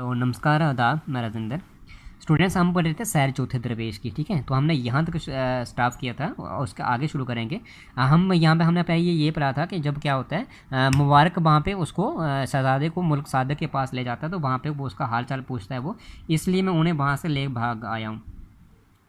तो नमस्कार, आदाब। मैं राजेंद्र। स्टूडेंट्स, हम पढ़ रहे थे सैर चौथे दरवेश की। ठीक है, तो हमने यहाँ तक स्टाफ किया था और उसके आगे शुरू करेंगे। हम यहाँ पे हमने पहले ये पढ़ा था कि जब क्या होता है, मुबारक वहाँ पे उसको शहजादे को मुल्क सादक के पास ले जाता है, तो वहाँ पे वो उसका हाल चाल पूछता है। वो इसलिए मैं उन्हें वहाँ से ले भाग आया हूँ,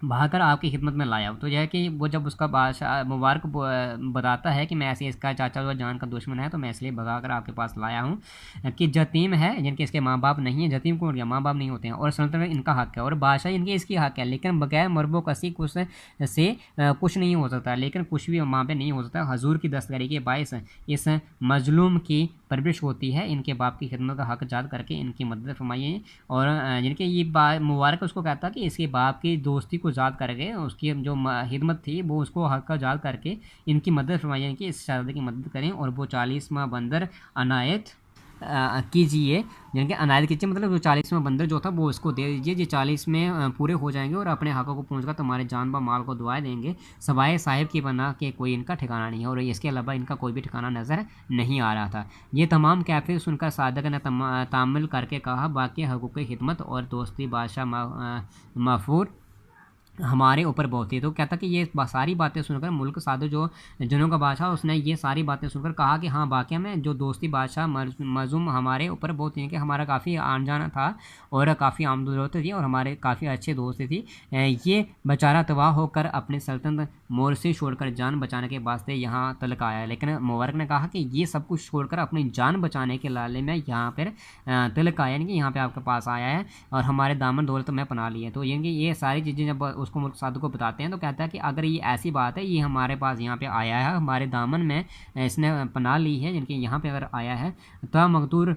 भागकर आपकी खिदमत में लाया हूँ। तो यह है कि वो जब उसका बादशाह मुबारक बताता है कि मैं ऐसे इसका चाचा व जान का दुश्मन है, तो मैं इसलिए भगाकर आपके पास लाया हूँ कि जतीम है जिनके इसके माँ बाप नहीं है। जतीम कौन गया? माँ बाप नहीं होते हैं, और सल्तनत में इनका हक है और बादशाह इनकी इसकी हक है, लेकिन बगैर मरबो कसी कुछ से कुछ नहीं हो सकता। लेकिन कुछ भी वहाँ पे नहीं हो सकता। हजूर की दस्तगरी के बायस इस मजलूम की परवरिश होती है। इनके बाप की खिदमत का हक जाद करके इनकी मदद फरमाइए। और जिनके ये मुबारक उसको कहता कि इसके बाप की दोस्ती को याद करके उसकी जो हिदमत थी वो उसको हक का याद करके इनकी मदद फरमाइए कि इस शहजादे की मदद करें और वो 40वां बंदर अनायत कीजिए। जिनके अनायत कीजिए मतलब जो 40वां बंदर जो था वो उसको दे दीजिए। ये 40 में पूरे हो जाएंगे और अपने हकों को पहुँच कर तुम्हारे जान व माल को दुआएं देंगे। सवाए साहिब की पनाह के कोई इनका ठिकाना नहीं है, और इसके अलावा इनका कोई भी ठिकाना नज़र नहीं आ रहा था। ये तमाम कैफे सुनकर सादक ने तामिल करके कहा, बाकी हकूक़ खिदमत और दोस्ती बादशाह मफूर हमारे ऊपर बहुत थी। तो कहता कि ये सारी बातें सुनकर मुल्क साधु जो जनों का बादशाह, उसने ये सारी बातें सुनकर कहा कि हाँ, वाकई में जो दोस्ती बादशाह मजूम हमारे ऊपर बहुत थी, कि हमारा काफ़ी आन जाना था और काफ़ी आमदोरफ्त थी और हमारे काफ़ी अच्छे दोस्त थी। ये बेचारा तबाह होकर अपनी सल्तनत मोरसी छोड़कर जान बचाने के वास्ते यहाँ तलक आया है। लेकिन मुबारक ने कहा कि ये सब कुछ छोड़कर अपनी जान बचाने के लाले में यहाँ पर तलक आया, यानी कि यहाँ पे आपके पास आया है और हमारे दामन दौलत में पना ली है। तो यानी कि ये सारी चीज़ें जब उसको मुल्क साधु को बताते हैं तो कहता है कि अगर ये ऐसी बात है, ये हमारे पास यहाँ पे आया है, हमारे दामन में इसने पनाह ली है, जिनके यहाँ पे अगर आया है तो मकदूर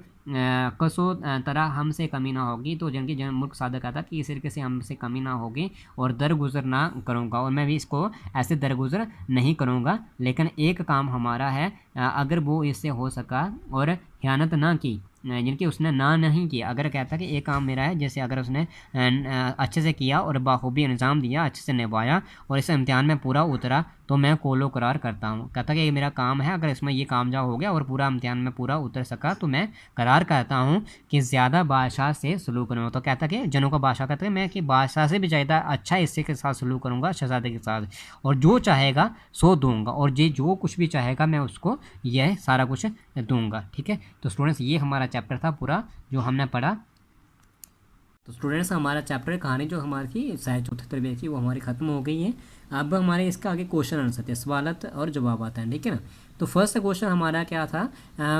कसो तरह हमसे कमी ना होगी। तो जिनकी जन मुल्क सादा कहता कि इस तरीके से हमसे कमी ना होगी और दरगुजर ना करूँगा, और मैं भी इसको ऐसे दरगुजर नहीं करूँगा। लेकिन एक काम हमारा है, अगर वो इससे हो सका और ख़यानत ना की, जिनकी उसने ना नहीं किया। अगर कहता कि एक काम मेरा है, जैसे अगर उसने अच्छे से किया और बाखूबी अंजाम दिया, अच्छे से निभाया और इस इम्तिहान में पूरा उतरा, तो मैं कोलो करार करता हूँ। कहता कि ये मेरा काम है, अगर इसमें ये कामयाब हो गया और पूरा इम्तिहान में पूरा उतर सका, तो मैं करार करता हूँ कि ज़्यादा बादशाह से सलूक करूँगा। तो कहता कि जनों का बादशाह कहता है मैं कि बादशाह से भी ज़्यादा अच्छा हिस्से के साथ सलूक करूँगा, शहजादे के साथ, और जो चाहेगा सो दूंगा, और ये जो कुछ भी चाहेगा मैं उसको यह सारा कुछ दूंगा। ठीक है, तो स्टूडेंट्स ये हमारा चैप्टर था पूरा जो हमने पढ़ा। तो स्टूडेंट्स हमारा चैप्टर कहानी जो हमारी थी सह चौथे तरबियत की वो हमारी ख़त्म हो गई है। अब हमारे इसका आगे क्वेश्चन आंसर थे, सवालत और जवाब आता है। ठीक है ना। तो फर्स्ट क्वेश्चन हमारा क्या था,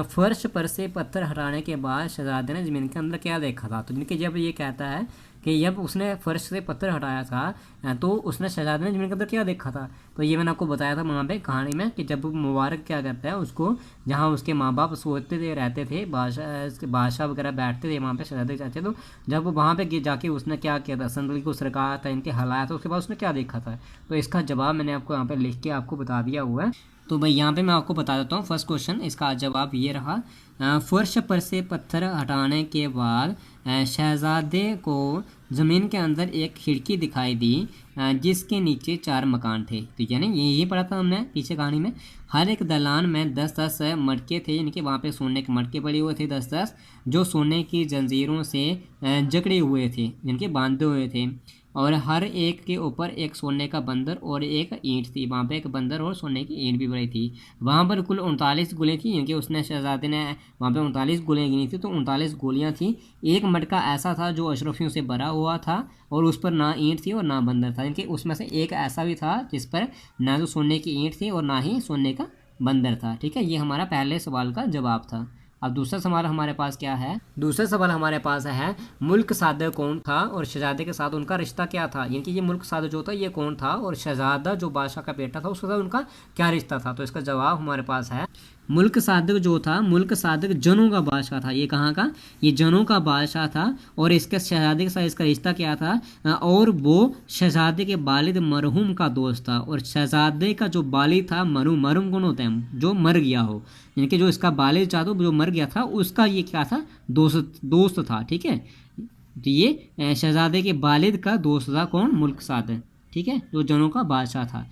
फर्श पर से पत्थर हटाने के बाद शहजादे ने ज़मीन के अंदर क्या देखा था। तो जिनके जब ये कहता है कि जब उसने फर्श से पत्थर हटाया था तो उसने शहजादे ने ज़मीन के अंदर क्या देखा था। तो ये मैंने आपको बताया था वहाँ पे कहानी में कि जब मुबारक क्या करता है, उसको जहाँ उसके माँ बाप सोते थे, रहते थे, बादशाह वगैरह बैठते थे वहाँ पे शहजादे के चाचे, तो जब वहाँ पे जाके उसने क्या किया था, संदली को सरकाया था, इनके हलाया था, उसके बाद उसने क्या देखा था। तो इसका जवाब मैंने आपको यहाँ पे लिख के आपको बता दिया हुआ है। तो भाई यहाँ पे मैं आपको बता देता हूँ फर्स्ट क्वेश्चन, इसका जवाब ये रहा। फर्श पर से पत्थर हटाने के बाद शहजादे को ज़मीन के अंदर एक खिड़की दिखाई दी जिसके नीचे 4 मकान थे। तो यानी ये पढ़ा था हमने पीछे कहानी में। हर एक दलान में 10-10 मटके थे, यानी कि वहाँ पे सोने के मटके पड़े हुए थे 10-10, जो सोने की जंजीरों से जकड़े हुए थे, जिनके बांधे हुए थे, और हर एक के ऊपर एक सोने का बंदर और एक ईंट थी। वहाँ पे एक बंदर और सोने की ईंट भी पड़ी थी। वहाँ पर कुल 39 गोलियाँ थी, यानी कि उसने शहजादे ने वहाँ पे 39 गोलियाँ गिनी थी। तो 39 गोलियाँ थी। एक मटका ऐसा था जो अशरफियों से भरा हुआ था और उस पर ना ईंट थी और ना बंदर था, यानी कि उसमें से एक ऐसा भी था जिस पर ना तो सोने की ईंट थी और ना ही सोने का बंदर था। ठीक है, ये हमारा पहले सवाल का जवाब था। अब दूसरा सवाल हमारे पास क्या है, दूसरा सवाल हमारे पास है मुल्क सादर कौन था और शहजादे के साथ उनका रिश्ता क्या था। यानी कि ये मुल्क सादर जो था ये कौन था और शहजादा जो बादशाह का बेटा था उसके साथ उनका क्या रिश्ता था। तो इसका जवाब हमारे पास है मुल्क सादक जो था, मुल्क सादक जनों का बादशाह था। ये कहाँ का? ये जनों का बादशाह था। और इसके शहजादे के साथ इसका रिश्ता क्या था, और वो शहजादे के वालिद मरहूम का दोस्त था। और शहजादे का जो वालिद था मरहूम कौन होता है? जो मर गया हो, यानी कि जो इसका वालिद चाहता जो मर गया था उसका ये क्या था? दोस्त था। ठीक है, तो ये शहजादे के वालिद का दोस्त था कौन? मुल्क सादक। ठीक है, जो जनों का बादशाह था।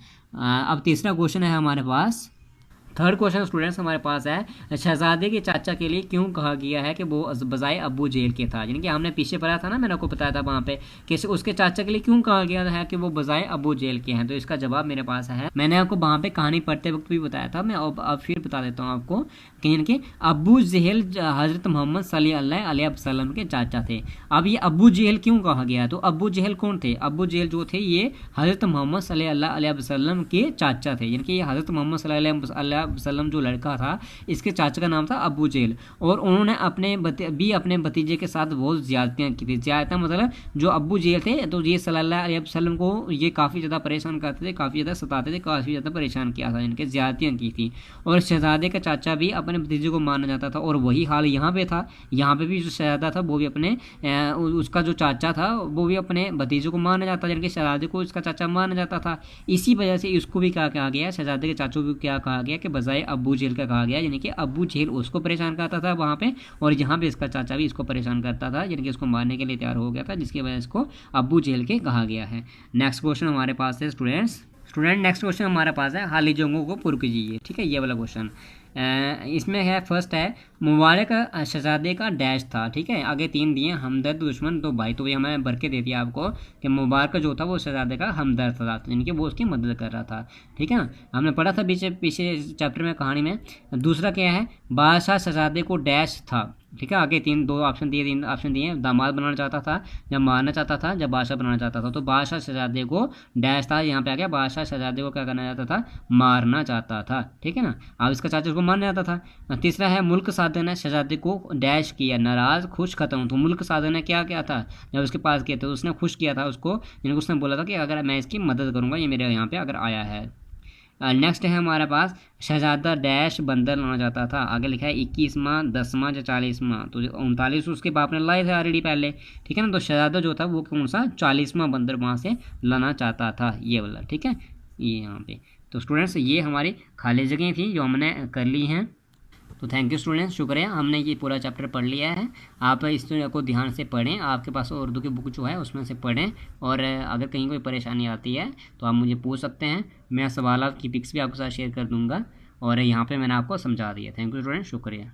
अब तीसरा क्वेश्चन है हमारे पास, थर्ड क्वेश्चन स्टूडेंट्स हमारे पास है, शहजादे के चाचा के लिए क्यों कहा गया है कि वो बजाय अब्बू जेल के था। यानी कि हमने पीछे पढ़ा था ना, मैंने आपको बताया था वहाँ पे कि उसके चाचा के लिए क्यों कहा गया है कि वो बजाय अब्बू जेल के हैं। तो इसका जवाब मेरे पास है, मैंने आपको वहाँ पे कहानी पढ़ते वक्त भी बताया था, मैं अब फिर बता देता हूँ आपको कि यानी कि अब्बू जहल हज़रत मोहम्मद सल्लल्लाहु अलैहि वसल्लम के चाचा थे। अब ये अब्बू जहल क्यों कहा गया, तो अब्बू जहल कौन थे, अब्बू जहल जो थे ये हज़रत मोहम्मद सल्लल्लाहु अलैहि वसल्लम के चाचा थे। यानी कि ये हज़रत मोहम्मद सल्लल्लाहु अलैहि वसल्लम जो लड़का था, इसके चाचा का नाम था अब्बू जहल। और उन्होंने अपने भतीजे के साथ बहुत ज़्यादतियाँ की थी। ज़्यादतियाँ मतलब जो अब्बू जहल थे तो ये सल्लल्लाहु अलैहि वसल्लम को ये काफ़ी ज़्यादा परेशान करते थे, काफ़ी ज़्यादा सताते थे, काफ़ी ज़्यादा परेशान किया था, इनके ज़्यादतियाँ की थी। और शहजादे का चाचा भी अपने भतीजे को मारना चाहता था, और वही हाल यहाँ पे था। यहाँ पे भी जो शहजादा था वो भी अपने उसका जो चाचा था वो भी अपने भतीजे को मारना चाहता था, यानी कि शहजादे को इसका चाचा मारना चाहता था। इसी वजह से इसको भी क्या कहा गया, शहजादे के चाचू को क्या कहा गया कि बजाय अब्बू जेल का कहा गया। यानी कि अब्बू जेल उसको परेशान करता था वहाँ पे, और यहाँ पे इसका चाचा भी इसको परेशान करता था, यानी कि इसको मारने के लिए तैयार हो गया था, जिसकी वजह से इसको अब्बू जेल के कहा गया है। नेक्स्ट क्वेश्चन हमारे पास है स्टूडेंट नेक्स्ट क्वेश्चन हमारे पास है, हाली जोंगों को पुर कीजिए। ठीक है, ये वाला क्वेश्चन इसमें है, फर्स्ट है मुबारक शहजादे का डैश था। ठीक है, आगे 3 दिए, हमदर्द, दुश्मन, तो भाई। तो ये हमें भर के दे दिया आपको कि मुबारक जो था वो शहजादे का हमदर्द था, यानी कि वो उसकी मदद कर रहा था। ठीक है ना, हमने पढ़ा था पीछे चैप्टर में, कहानी में। दूसरा क्या है, बादशाह शहजादे को डैश था। ठीक है, आगे 2 ऑप्शन दिए, 3 ऑप्शन दिए, दामाद बनाना चाहता था, जब मारना चाहता था, जब बादशाह बनाना चाहता था। तो बादशाह शहजादे को डैश था, यहाँ पे आ गया, बादशाह शहजादे को क्या करना चाहता था, मारना चाहता था। ठीक है ना, अब इसका चाचा उसको मारना चाहता था। तीसरा है, मुल्क साधे ने शहजादे को डैश किया, नाराज खुश खत्म। तो मुल्क साधे ने क्या किया था, जब उसके पास गए थे तो उसने खुश किया था उसको, यानी उसने बोला था कि अगर मैं इसकी मदद करूँगा, ये मेरे यहाँ पे अगर आया है। नेक्स्ट है हमारे पास, शहजादा डैश बंदर लाना चाहता था। आगे लिखा है 21वां, 10वां या 40वां। तो 39 उसके बाप ने लाए थे ऑलरेडी पहले। ठीक है ना, तो शहजादा जो था वो कौन सा 40वां बंदर वहाँ से लाना चाहता था, ये वाला। ठीक है, ये यहाँ पे। तो स्टूडेंट्स ये हमारी खाली जगह थी जो हमने कर ली हैं। तो थैंक यू स्टूडेंट्स, शुक्रिया, हमने ये पूरा चैप्टर पढ़ लिया है। आप इस को ध्यान से पढ़ें, आपके पास उर्दू की बुक जो है उसमें से पढ़ें, और अगर कहीं कोई परेशानी आती है तो आप मुझे पूछ सकते हैं, मैं सवाल की पिक्स भी आपके साथ शेयर कर दूँगा, और यहाँ पे मैंने आपको समझा दिया। थैंक यू स्टूडेंट, शुक्रिया।